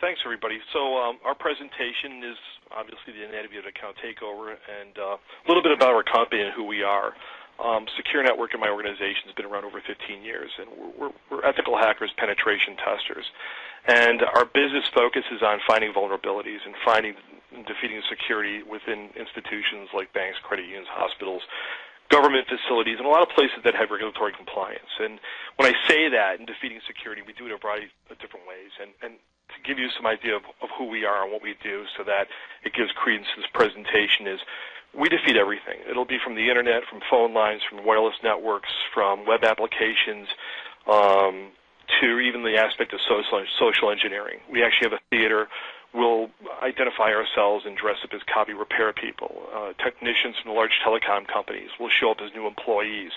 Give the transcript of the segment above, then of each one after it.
thanks, everybody. So our presentation is obviously the anatomy of an account takeover and a little bit about our company and who we are. Secure Network in my organization has been around over 15 years, and we're ethical hackers, penetration testers. And our business focus is on finding vulnerabilities and finding and defeating security within institutions like banks, credit unions, hospitals, government facilities, and a lot of places that have regulatory compliance. And when I say that in defeating security, we do it a variety of different ways. And to give you some idea of who we are and what we do so that it gives credence to this presentation is we defeat everything. It'll be from the internet, from phone lines, from wireless networks, from web applications, to even the aspect of social engineering. We actually have a theater. We'll identify ourselves and dress up as copy repair people. Technicians from the large telecom companies will show up as new employees.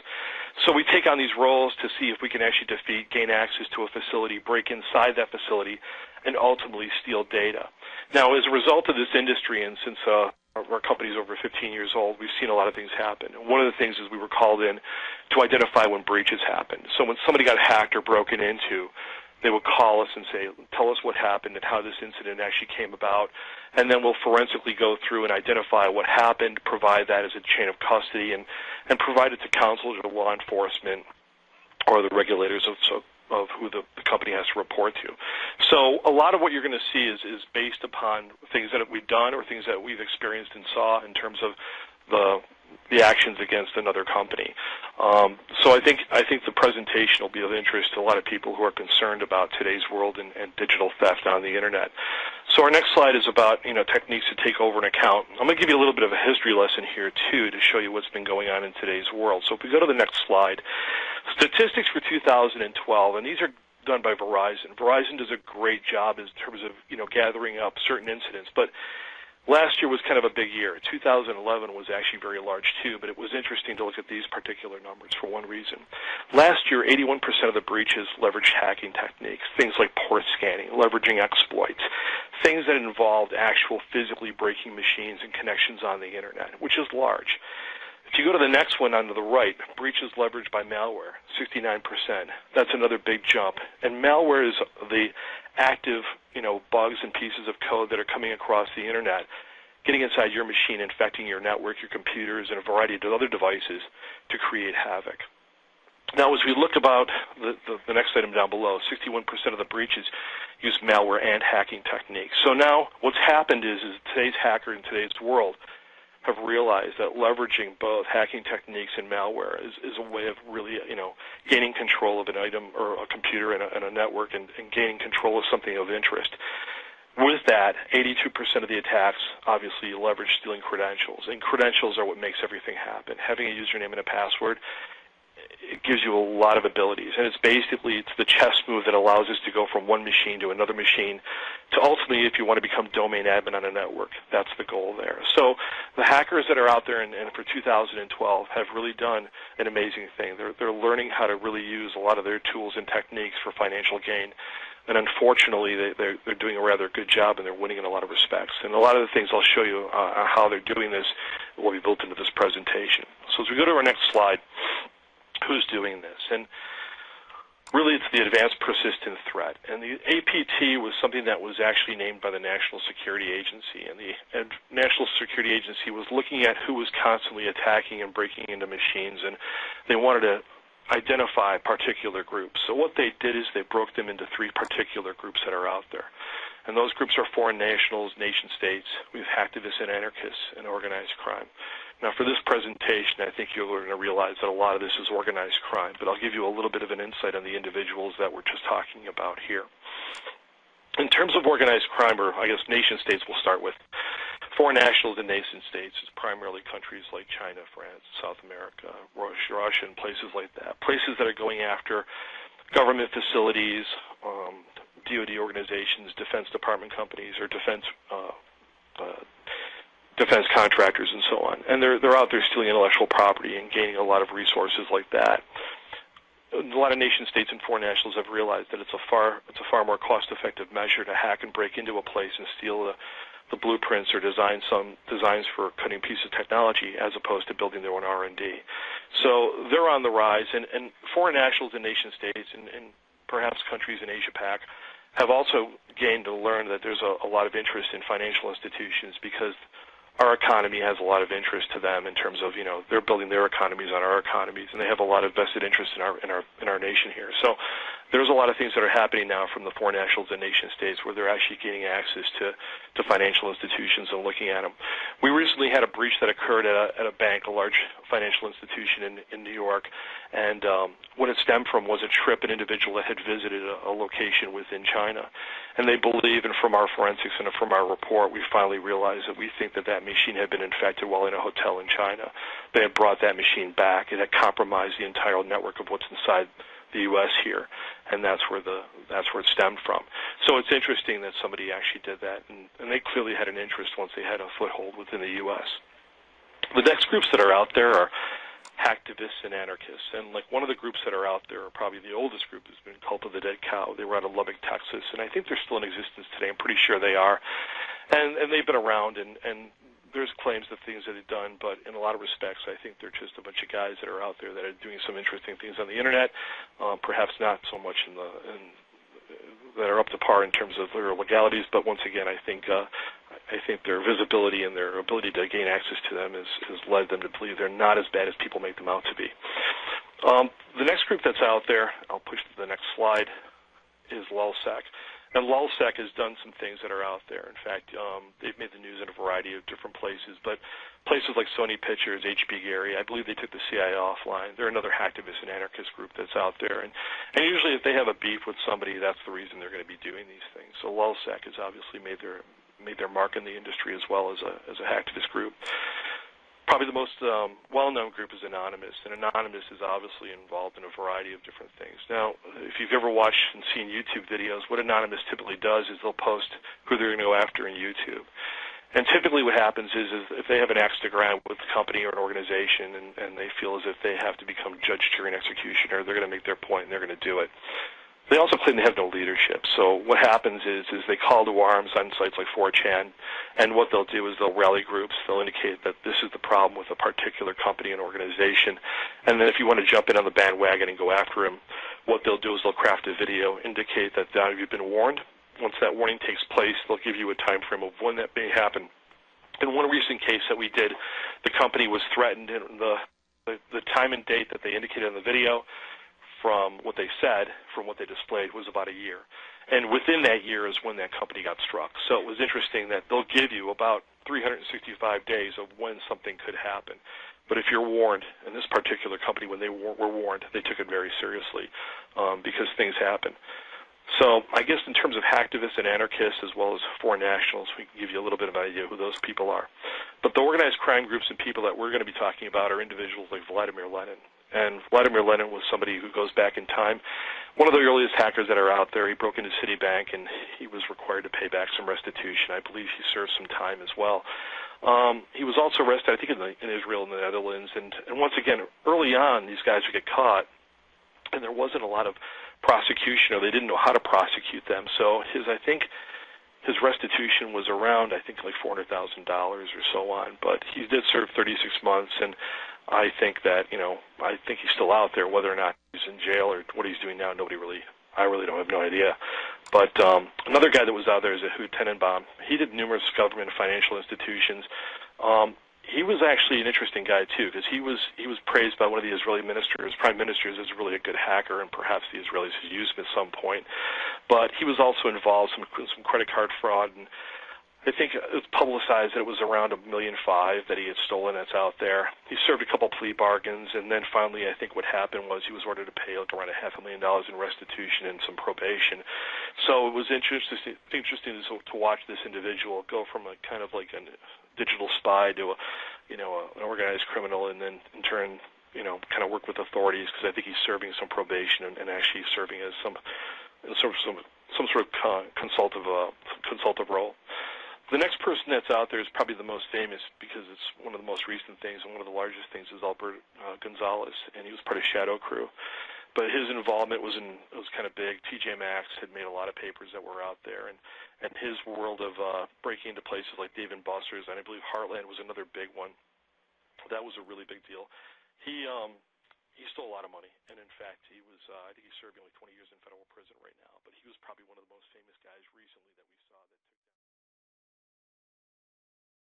So we take on these roles to see if we can actually defeat, gain access to a facility, break inside that facility, and ultimately steal data. Now, as a result of this industry, and since our company's over 15 years old, we've seen a lot of things happen. And one of the things is we were called in to identify when breaches happened. So when somebody got hacked or broken into, they would call us and say, tell us what happened and how this incident actually came about, and then we'll forensically go through and identify what happened, provide that as a chain of custody, and provide it to counsel or law enforcement or the regulators of who the company has to report to. So a lot of what you're going to see is based upon things that we've done or things that we've experienced and saw in terms of the actions against another company. So I think the presentation will be of interest to a lot of people who are concerned about today's world and digital theft on the internet. So our next slide is about techniques to take over an account. I'm going to give you a little bit of a history lesson here too to show you what's been going on in today's world. So if we go to the next slide, statistics for 2012, and these are done by Verizon. Verizon does a great job in terms of gathering up certain incidents, but last year was kind of a big year. 2011 was actually very large too, but it was interesting to look at these particular numbers for one reason. Last year, 81% of the breaches leveraged hacking techniques, things like port scanning, leveraging exploits, things that involved actual physically breaking machines and connections on the internet, which is large. If you go to the next one on the right, breaches leveraged by malware, 69%. That's another big jump. And malware is the active, bugs and pieces of code that are coming across the internet, getting inside your machine, infecting your network, your computers, and a variety of other devices to create havoc. Now, as we look about the next item down below, 61% of the breaches use malware and hacking techniques. So now what's happened is today's hacker in today's world have realized that leveraging both hacking techniques and malware is a way of really, gaining control of an item or a computer and a network and gaining control of something of interest. With that, 82% of the attacks obviously leverage stealing credentials, and credentials are what makes everything happen. Having a username and a password, it gives you a lot of abilities, and it's the chess move that allows us to go from one machine to another machine to ultimately, if you want to become domain admin on a network, that's the goal there. So the hackers that are out there and for 2012 have really done an amazing thing. They're learning how to really use a lot of their tools and techniques for financial gain, and unfortunately they're doing a rather good job, and they're winning in a lot of respects. And a lot of the things I'll show you how they're doing this will be built into this presentation. So as we go to our next slide, who's doing this? And really it's the advanced persistent threat. And the APT was something that was actually named by the National Security Agency. And the National Security Agency was looking at who was constantly attacking and breaking into machines, and they wanted to identify particular groups. So what they did is they broke them into three particular groups that are out there. And those groups are foreign nationals, nation states, we have hacktivists and anarchists, and organized crime. Now, for this presentation, I think you're going to realize that a lot of this is organized crime, but I'll give you a little bit of an insight on the individuals that we're just talking about here. In terms of organized crime, or I guess nation states we'll start with, foreign nationals and nation states is primarily countries like China, France, South America, Russia, and places like that. Places that are going after government facilities, DoD organizations, Defense Department companies, or defense contractors and so on. And they're out there stealing intellectual property and gaining a lot of resources like that. A lot of nation states and foreign nationals have realized that it's a far more cost-effective measure to hack and break into a place and steal the blueprints or designs for cutting pieces of technology as opposed to building their own R&D. So they're on the rise, and foreign nationals and nation states and perhaps countries in Asia-Pac have also gained to learn that there's a lot of interest in financial institutions because our economy has a lot of interest to them in terms of, they're building their economies on our economies, and they have a lot of vested interest in our nation here. So there's a lot of things that are happening now from the foreign nationals and nation states where they're actually gaining access to financial institutions and looking at them. We recently had a breach that occurred at a bank, a large financial institution in New York, and what it stemmed from was a trip, an individual that had visited a location within China. And they believe, and from our forensics and from our report, we finally realized that we think that machine had been infected while in a hotel in China. They had brought that machine back. It had compromised the entire network of what's inside the U.S. here, and that's where it stemmed from. So it's interesting that somebody actually did that, and they clearly had an interest once they had a foothold within the U.S. The next groups that are out there are hacktivists and anarchists, and like one of the groups that are out there, probably the oldest group, has been Cult of the Dead Cow. They were out of Lubbock, Texas, and I think they're still in existence today. I'm pretty sure they are, and they've been around, and there's claims of things that they've done, but in a lot of respects, I think they're just a bunch of guys that are out there that are doing some interesting things on the internet, perhaps not so much that are up to par in terms of their legalities, but once again, I think their visibility and their ability to gain access to them has led them to believe they're not as bad as people make them out to be. The next group that's out there, I'll push to the next slide, is LulzSec. And LulzSec has done some things that are out there. In fact, they've made the news in a variety of different places, but places like Sony Pictures, HB Gary, I believe they took the CIA offline. They're another hacktivist and anarchist group that's out there. And usually if they have a beef with somebody, that's the reason they're going to be doing these things. So LulzSec has obviously made their mark in the industry as well as a hacktivist group. Probably the most well-known group is Anonymous, and Anonymous is obviously involved in a variety of different things. Now, if you've ever watched and seen YouTube videos, what Anonymous typically does is they'll post who they're going to go after in YouTube. And typically what happens is if they have an axe to grind with a company or an organization and they feel as if they have to become judge, jury, and executioner, they're going to make their point and they're going to do it. They also claim they have no leadership. So what happens is they call to arms on sites like 4chan, and what they'll do is they'll rally groups. They'll indicate that this is the problem with a particular company and organization. And then if you want to jump in on the bandwagon and go after them, what they'll do is they'll craft a video, indicate that now you've been warned. Once that warning takes place, they'll give you a time frame of when that may happen. In one recent case that we did, the company was threatened, and the time and date that they indicated in the video from what they said, from what they displayed, was about a year. And within that year is when that company got struck. So it was interesting that they'll give you about 365 days of when something could happen. But if you're warned, and this particular company, when they were warned, they took it very seriously because things happen. So I guess in terms of hacktivists and anarchists as well as foreign nationals, we can give you a little bit of an idea who those people are. But the organized crime groups and people that we're going to be talking about are individuals like Vladimir Lenin. And Vladimir Lenin was somebody who goes back in time. One of the earliest hackers that are out there. He broke into Citibank, and he was required to pay back some restitution. I believe he served some time as well. He was also arrested, I think, in Israel and the Netherlands. And once again, early on, these guys would get caught, and there wasn't a lot of prosecution, or they didn't know how to prosecute them. So I think his restitution was around, I think, like $400,000 or so on. But he did serve 36 months, and I think that, I think he's still out there. Whether or not he's in jail or what he's doing now, I really don't have no idea. But another guy that was out there is Tenenbaum. He did numerous government and financial institutions. He was actually an interesting guy too, because he was praised by one of the Israeli prime ministers, as really a good hacker, and perhaps the Israelis had used him at some point. But he was also involved in some credit card fraud, and I think it was publicized that it was around $1.5 million that he had stolen that's out there. He served a couple plea bargains, and then finally I think what happened was he was ordered to pay like around $500,000 in restitution and some probation. So it was interesting to watch this individual go from a kind of like a digital spy to an organized criminal, and then in turn kind of work with authorities, because I think he's serving some probation and actually serving as some sort of consultative role. The next person that's out there is probably the most famous, because it's one of the most recent things, and one of the largest things is Albert Gonzalez, and he was part of Shadow Crew. But his involvement was kind of big. TJ Maxx had made a lot of papers that were out there, and his world of breaking into places like Dave & Buster's, and I believe Heartland was another big one. That was a really big deal. He He stole a lot of money, and in fact, he was, I think he's serving like 20 years in federal prison right now, but he was probably one of the most famous guys recently that